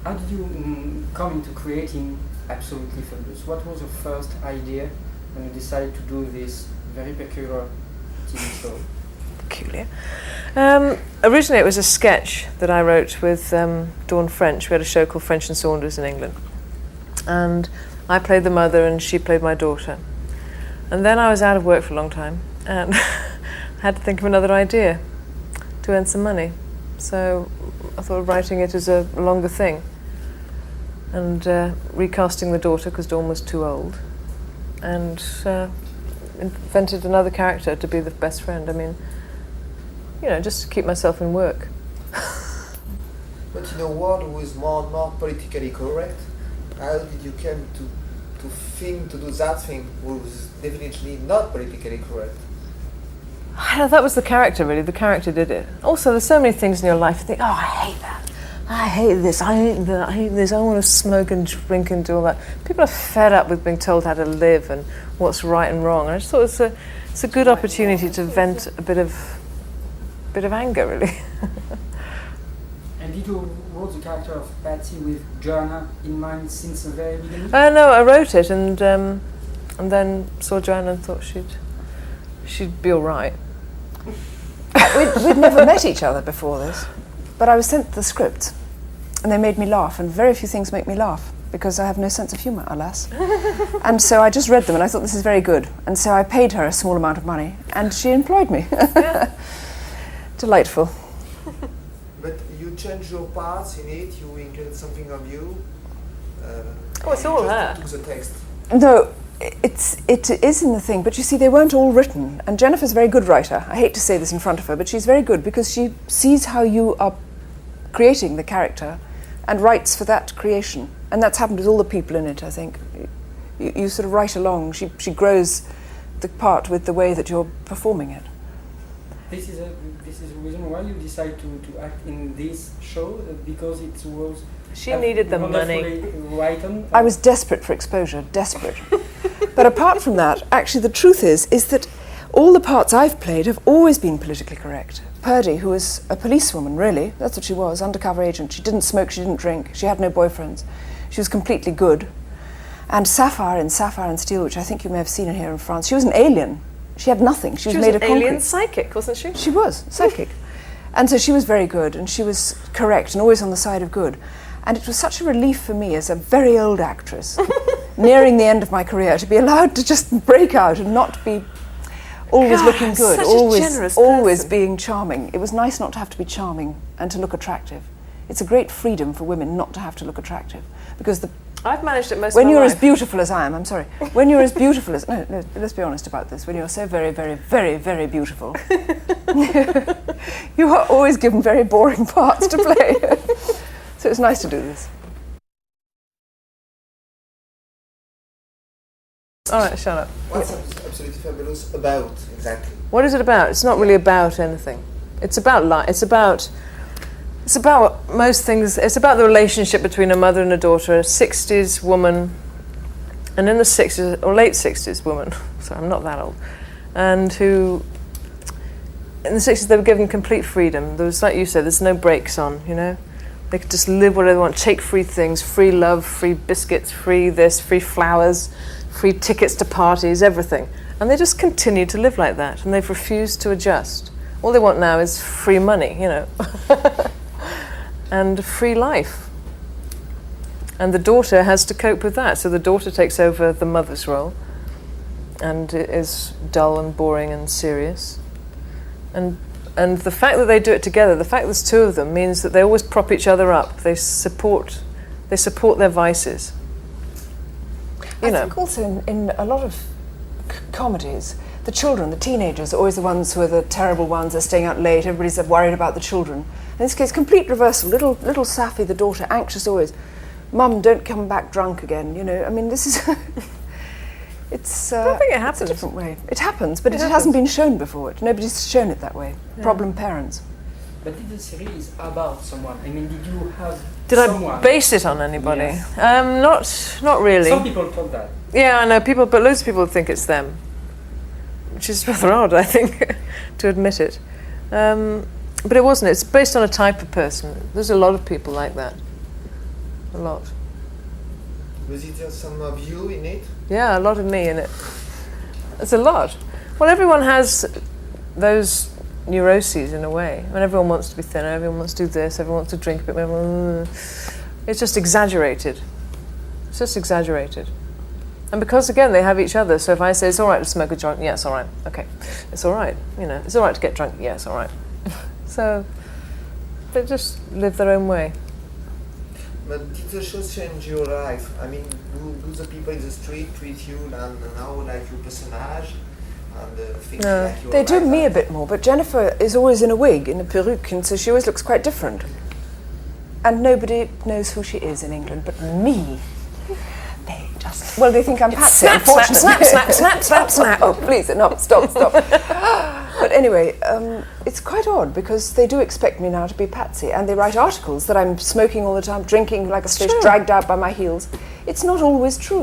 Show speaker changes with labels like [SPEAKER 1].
[SPEAKER 1] How did you come into creating Absolutely Fabulous? What was your first idea when you decided to do this very peculiar TV show?
[SPEAKER 2] Peculiar. Originally it was a sketch that I wrote with Dawn French. We had a show called French and Saunders in England. And I played the mother and she played my daughter. And then I was out of work for a long time and had to think of another idea to earn some money. So I thought of writing it as a longer thing and recasting the daughter because Dawn was too old, and invented another character to be the best friend. I mean, you know, just to keep myself in work.
[SPEAKER 3] But in a world who is more and more politically correct, how did you come to do that thing was definitely not politically correct?
[SPEAKER 2] That was the character, really. The character did it. Also, there's so many things in your life you think, oh, I hate that. I hate this, I hate that, I hate this, I want to smoke and drink and do all that. People are fed up with being told how to live and what's right and wrong. And I just thought it's a good opportunity to vent a bit of anger, really.
[SPEAKER 1] And did you wrote the character of Patsy with Joanna in mind since the very beginning?
[SPEAKER 2] No, I wrote it and then saw Joanna and thought she'd be all right.
[SPEAKER 4] We'd never met each other before this, but I was sent the script and they made me laugh, and very few things make me laugh because I have no sense of humour, alas. And so I just read them and I thought, this is very good, and so I paid her a small amount of money and she employed me. Yeah. Delightful.
[SPEAKER 3] But you changed your parts in it, you included something of you.
[SPEAKER 2] It's all her.
[SPEAKER 3] Took the text.
[SPEAKER 4] No, it is in the thing, but you see, they weren't all written, and Jennifer's a very good writer. I hate to say this in front of her, but she's very good because she sees how you are creating the character and writes for that creation, and that's happened with all the people in it. I think you sort of write along. She grows the part with the way that you're performing it.
[SPEAKER 1] This is a reason why you decided to act in this show, because it was.
[SPEAKER 2] She needed the money.
[SPEAKER 1] Written.
[SPEAKER 4] I was desperate for exposure, desperate. But apart from that, actually the truth is that all the parts I've played have always been politically correct. Purdy, who was a policewoman, really, that's what she was, undercover agent. She didn't smoke, she didn't drink, she had no boyfriends. She was completely good. And Sapphire in Sapphire and Steel, which I think you may have seen in here in France, she was an alien. She had nothing. She was made of concrete.
[SPEAKER 2] She was an alien psychic, wasn't she?
[SPEAKER 4] She was, psychic. And so she was very good, and she was correct and always on the side of good. And it was such a relief for me as a very old actress, nearing the end of my career, to be allowed to just break out and not be always looking good, always being charming. It was nice not to have to be charming and to look attractive. It's a great freedom for women not to have to look attractive, because
[SPEAKER 2] I've managed it most of my life.
[SPEAKER 4] When you're as beautiful as I am, I'm sorry, when you're as beautiful as, no, let's be honest about this, when you're so very, very, very, very beautiful, you are always given very boring parts to play. So it's nice to do this.
[SPEAKER 2] All right, shut up.
[SPEAKER 3] What's Absolutely Fabulous about, exactly?
[SPEAKER 2] What is it about? It's not really about anything. It's about life. It's about most things. It's about the relationship between a mother and a daughter, a 60s woman, and in the 60s, or late 60s woman, sorry, I'm not that old, and who, in the 60s, they were given complete freedom. There was, like you said, there's no brakes on, you know? They could just live whatever they want, take free things, free love, free biscuits, free this, free flowers, free tickets to parties, everything. And they just continue to live like that, and they've refused to adjust. All they want now is free money, you know, and free life. And the daughter has to cope with that. So the daughter takes over the mother's role and is dull and boring and serious. And the fact that they do it together, the fact there's two of them, means that they always prop each other up. They support their vices.
[SPEAKER 4] I think also in a lot of comedies, the children, the teenagers, are always the ones who are the terrible ones. They're staying out late. Everybody's worried about the children. In this case, complete reversal. Little Safi, the daughter, anxious always. Mum, don't come back drunk again. You know, I mean, this is. It's.
[SPEAKER 2] I don't think it happens.
[SPEAKER 4] It's a different way. It happens, but it hasn't been shown before. Nobody's shown it that way. Yeah. Problem parents.
[SPEAKER 1] But did the series about someone? I mean, did you have
[SPEAKER 2] someone? I base it on anybody? Yes. Not really.
[SPEAKER 1] Some people thought that.
[SPEAKER 2] Yeah, I know people, but loads of people think it's them, which is rather odd, I think, to admit it. But it wasn't. It's based on a type of person. There's a lot of people like that. a lot.
[SPEAKER 3] Was it some of you in it?
[SPEAKER 2] Yeah, a lot of me in it. It's a lot. Well, everyone has those neuroses in a way. When everyone wants to be thinner, everyone wants to do this, everyone wants to drink a bit more. It's just exaggerated. It's just exaggerated. And because, again, they have each other, so if I say it's all right to smoke a joint, yeah, it's all right. Okay, it's all right. You know, it's all right to get drunk, yeah, it's all right. So they just live their own way.
[SPEAKER 3] But did the show change your life? I mean, do the people in the street treat you now like your personage? And think like your
[SPEAKER 4] They do
[SPEAKER 3] life?
[SPEAKER 4] me a bit more, but Jennifer is always in a wig, in a peruke, and so she always looks quite different. And nobody knows who she is in England, but me. They just... Well, they think I'm Patsy,
[SPEAKER 2] Snap, snap,
[SPEAKER 4] unfortunately.
[SPEAKER 2] snap, snap, snap, snap.
[SPEAKER 4] Oh, please, no, stop. But anyway, it's quite odd, because they do expect me now to be Patsy, and they write articles that I'm smoking all the time, drinking like a fish, dragged out by my heels. It's not always true.